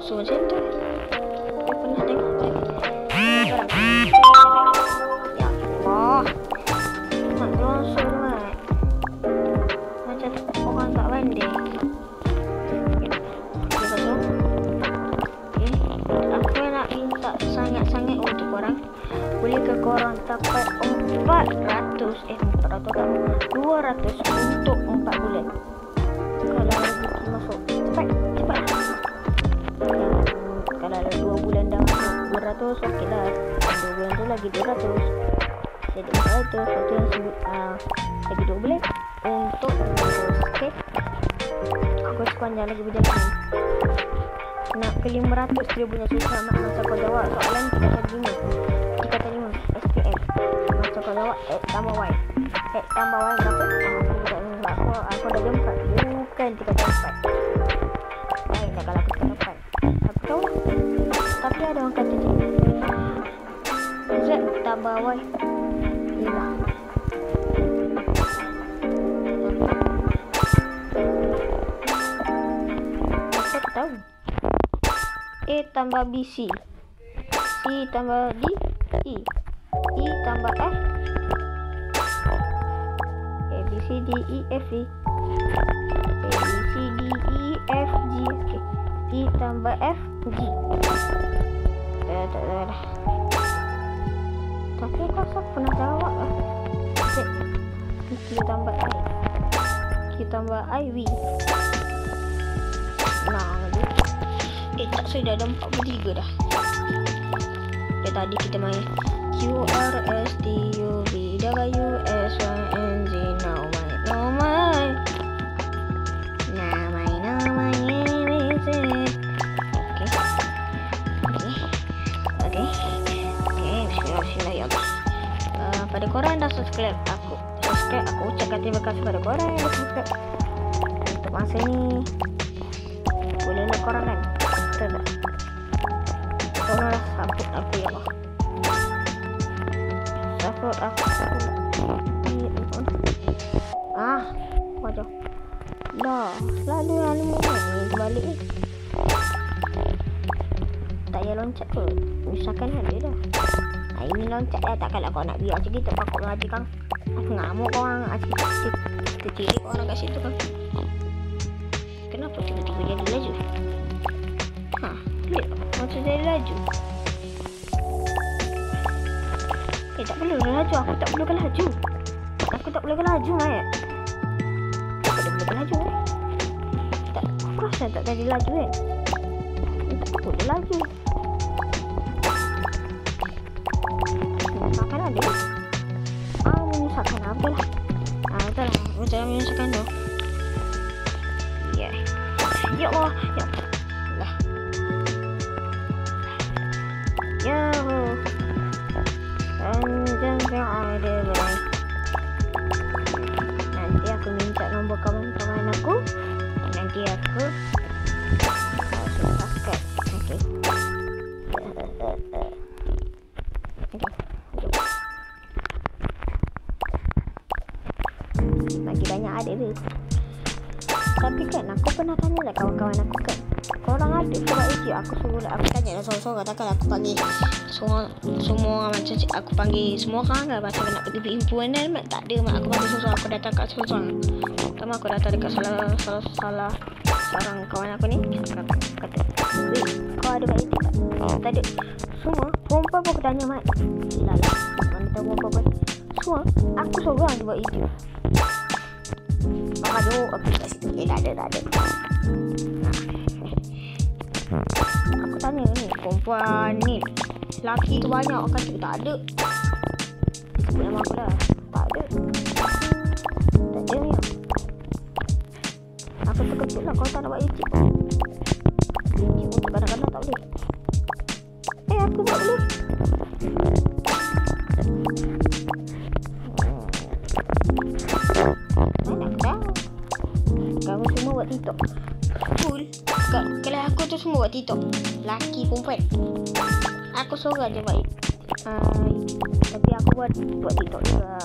musuh macam tu. Dia pernah tengok tadi. Ya Allah. Mak musuh mat. Macam orang tak pandai. Aku nak minta sangat-sangat untuk korang. Bolehkah korang dapat 400 tak, 200 untuk 4 bulan. Kalau rezeki masuk cepat. Kalau 2 bulan dah masuk 200, okey lah. 2 bulan tu lagi 200. Jadi 400, satu yang lagi 2 bulan untuk 200. Okey. Aku sepanjang lagi berjalan ni. Nak ke 500 dia punya susah nak macam kau jawab soalan kita terima. Kita terima SPM. Macam kau jawab X tambah Y. X tambah Y berapa? Aku dah jam 4. Bukan 3 jam 4. Baik dah kalau aku tak dapat. Aku tahu. Tapi ada orang kata je. Z tambah Y. Ialah. Aku tahu. A tambah BC. C tambah D. E tambah F. A, B, C, D, E, F, G. A, B, C, D, E, F, G. Okay. E tambah F, G. Dah. Tapi aku rasa pernah jawab lah. Okay. Q tambah I. Q tambah I, V. Nah, tak, saya dah ada 43 dah. Ya, tadi kita main Q, R, S, T, U, V, W, S, Y, N, Z. No my. Okay. Bismillah ya Allah. Pada korang dah subscribe aku. Aku ucapkan terima kasih pada korang yang dah subscribe. Untuk masa ni bolehlah korang kan. Betul tak? Tolonglah support aku ya Allah. Support aku. Wajah. Dah, selalu yang ni terbalik ni. Tak payah loncat kot. Misalkan ada dah. Ini loncat dah. Takkanlah kau nak biar macam ni terpakut ngaji kang. Aku ngamuk korang. Tercilik orang kat situ kang. Kenapa tiba-tiba jadi laju? Lihat macam jadi laju. Tak perlu laju. Aku tak perlu laju. Mayat. Aku tak perlu laju Tak, aku rasa tak jadi laju Tak perlu laju. Menyusahkan ada. Menyusahkan apa lah. Betul lah. Macam menyusahkan tu. Ya Allah. Panjang ada berai. Nanti aku minta nombor kawan-kawan aku. Nanti aku subscribe. Okay. Lagi banyak ada dia. Tapi kan aku pernah tanya lah kawan-kawan aku kan. Korang ada sebab itu aku tanya lah seorang-seorang. Takkan aku panggil semua orang macam aku panggil semua orang kan. Macam nak pergi himpunan kan. Tak ada mak aku panggil seorang. Aku datang kat seorang. Pertama aku datang dekat salah seorang kawan aku ni. Kata kau ada buat itu tak? Tak ada. Semua perempuan pun aku tanya mak. Lah wanita perempuan semua aku seorang je buat itu. Aduh aku kat situ. Tak ada. Aku tanya ni perempuan ni lelaki tu banyak. Orang kata tak ada. Sebut nama aku dah. Tak ada ni. Aku terkejut lah kau tak nak buat ejip. Ejip untuk kadang-kadang tak boleh. Aku buat boleh. Mana aku tahu. Kamu semua buat TikTok. Full. Kalau aku tu semua buat TikTok. Laki perempuan. Aku seorang je buat. Tapi aku buat TikTok juga.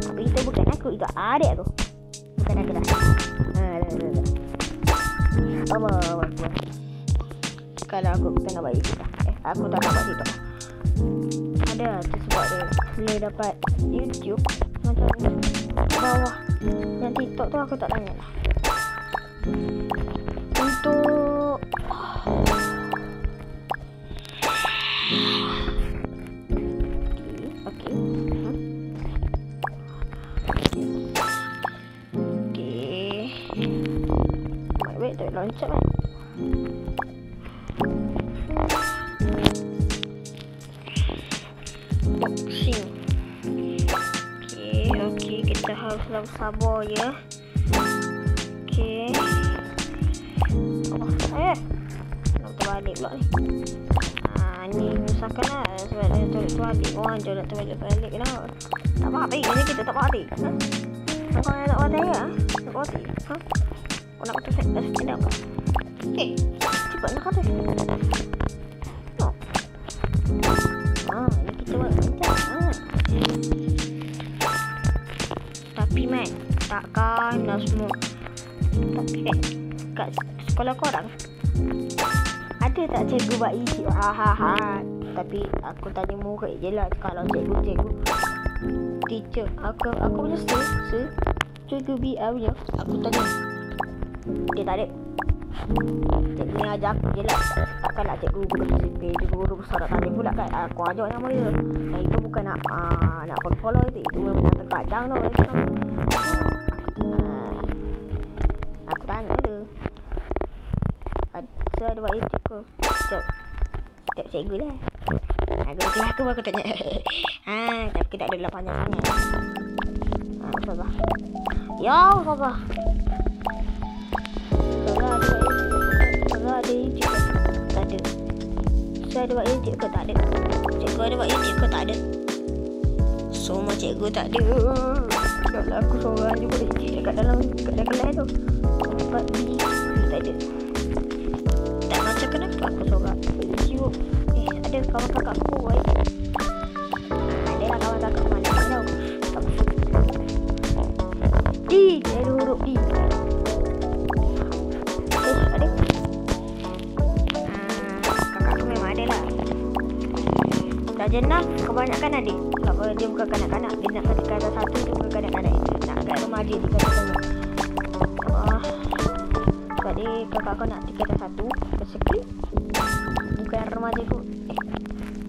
Tapi itu bukan aku, itu adik aku. Bukan aku dah. Apa. kalau aku tengah buat YouTube dah. Aku tak nak buat TikTok. Ada tu sebab dia boleh dapat YouTube macam bawah. Yang TikTok tu aku tak tanya lah. Untuk okey. Okey. Baik, tak loncat kan. Boxing. Okey, kita haruslah bersabar ya. Okey. Nak terbalik pula ni. Ni menyusahkan lah sebab dia terbalik. Orang je nak terbalik lah. Tak berhati je kita, tak berhati. Kau yang tak berhati ya? Tak berhati. Kau nak kata saya apa? Okey, cepat nak kata. No. Ini kita buat macam tapi man, takkan dah semua. Tapi kat sekolah korang ada tak cikgu buat YouTube? Tapi aku tanya murid je lah. Kalau cikgu teacher aku punya cikgu BR punya, aku tanya dia tak ada. Cikgu ni ajar aku je lah. Takkanlah cikgu bersipir, cikgu guru besar tak tanya pula kan. Aku ajar nama dia. Dan itu bukan nak follow itu memang nak terkadang tau. Aku tanya dia, saya ada buat YouTube ke? Setiap cikgu lah. Aku baru tanya. Tapi tak ada panjang sangat. Sabar. Ya, sabar. Kalau ada YouTube ke? Tak ada. Saya ada buat YouTube ke? Tak ada. Cikgu ada buat YouTube ke? Tak ada. Semua cikgu tak ada. Kalau aku seorang je boleh cik dekat dalam kelas tu. Tempat B tak ada. Tak macam kenapa aku seorang YouTube. Ada kawan kakak aku buat. Adalah kawan kakak mana tau. D, dia ada huruf D. Ada. Kakak aku memang ada lah. Dah jenah kebanyakan ada. Kalau dia bukan kanak-kanak, dia nak kata satu, dia bukan kanak-kanak. Nak kat remaja dia kata sama. Sebab dia kakak aku nak kata satu, bersekip. Bukan remaja tu.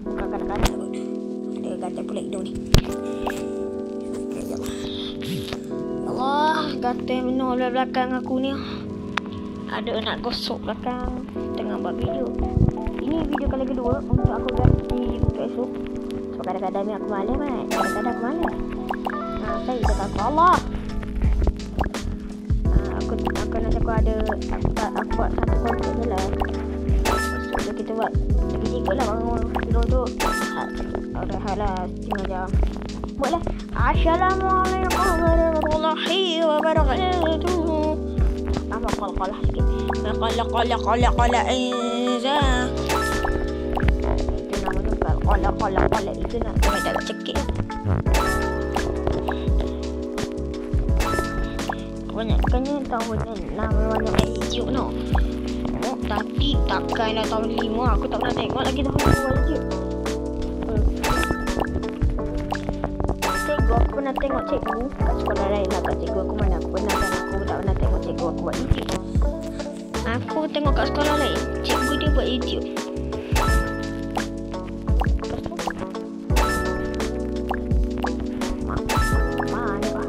Bukan kanak-kanak tu. Dia gatal pula hidung ni. Allah, gatal benar belah belakang aku ni. Ada nak gosok belakang tengah buat video. Ini video kali kedua untuk aku ganti untuk esok. So kadang-kadang ni aku malas kan. Kadang-kadang aku malas. Saya kata Allah. Aku nanti aku ada aku buat satu konten je lah. So kita buat lagi 3 lah bangun video tu. Rehat lah setengah jam. Buatlah. Assalamualaikum warahmatullahi wabarakatuh. Apa qala sikit. Qala inza. Itu nama tu qala itu nak tak cekik. Banyakkannya tahun 6 banyak YouTube no. Tapi takkanlah tahun 5 aku tak pernah tengok lagi tahun 5 YouTube. Cikgu aku pernah tengok cikgu kat sekolah lain lah. Kat cikgu aku mana aku pernah kan. Aku tak pernah tengok cikgu aku buat YouTube. Aku tengok kat sekolah lain, cikgu dia buat YouTube. Mana pak?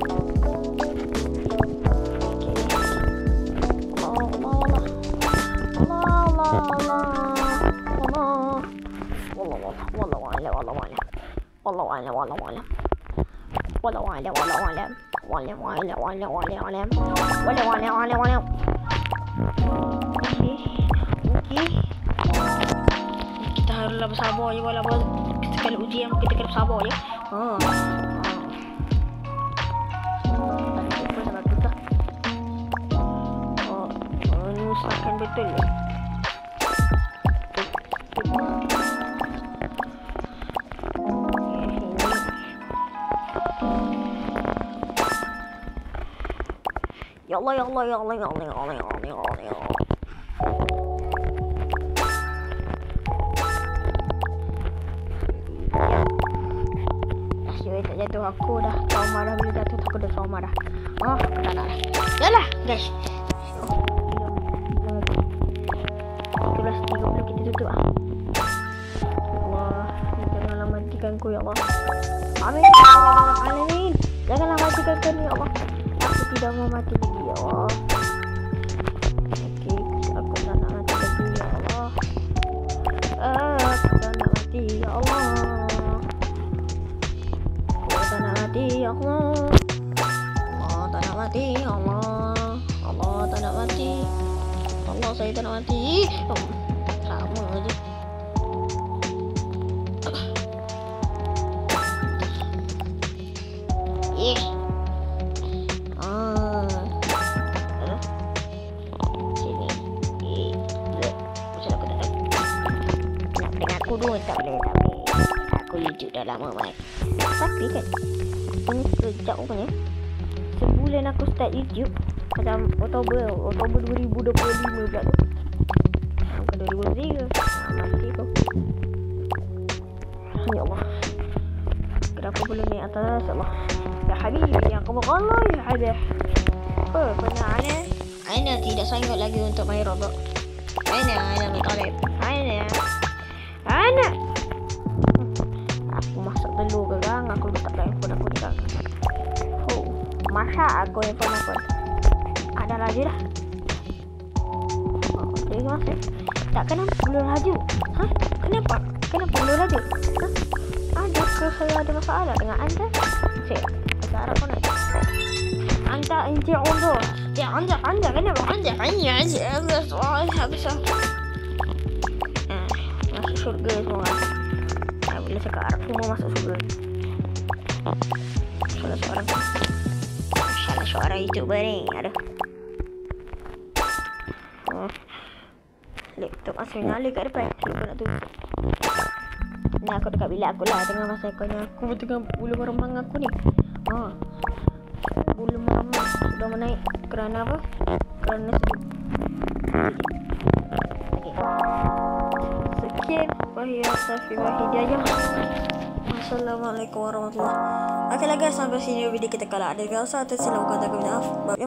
Kita haruslah bersabar je walaupun sekali ujian kita kena bersabar je. Menyusahkan betul ya. Ya Allah, ya Allah, ya Allah, ya Allah, ya Allah, ya Allah, ya Allah. jatuh. Aku dah trauma dah bila jatuh. Aku dah trauma dah. Oh, aku tak nak dah. Yalah guys. Itulah 30 kita tutup lah. Allah, janganlah matikan ku ya Allah. Amin. Alamin. Janganlah matikan ku ya Allah. Aku tidak mau mati lagi ya Allah. Okey, aku tak nak mati lagi ya Allah. Aku tak nak mati ya Allah. Aku tak nak mati ya Allah. Allah tak nak mati ya Allah. Allah tak nak mati. Allah, saya tak nak mati. Sama aja. Aku dulu tak boleh. Aku YouTube dah lama banget. Tapi kan ini sejak rupanya sebulan aku start YouTube macam Oktober 2025 pula tu. Bukan 2023. Mati aku. Ya Allah. Kenapa belum naik atas Allah. Ya Habibi, ya Allah ya Habib. Pernah Ana tidak sanggup lagi untuk main Roblox. Ana Talib. Ana. Aku masak telur ke gang, aku letak handphone aku di gang. Masak aku handphone aku. Ada laju dah. Dia masuk. Tak kenapa belum laju. Hah? Kenapa belum laju? Hah? Adakah saya ada masalah dengan anda? Cik, bahasa Arab pun ada. Anda inti undur. Ya, anda kenapa? Anda habis. Masuk surga semua. Bila cakap Arab semua masuk surga. Salah seorang YouTuber ni. Aduh. Laptop masih nyala kat depan. Lupa nak tutup. Ni aku dekat bilik aku lah. Tengah masa aku tengah bulu meremang aku ni. Bulu meremang sudah menaik. Kerana apa? Kerana sejuk. Sekian Wahia Safi Wahidiyah. Assalamualaikum warahmatullahi wabarakatuh. Okeylah guys, sampai sini video kita. Kalau ada kesalahan tersilap kata maaf.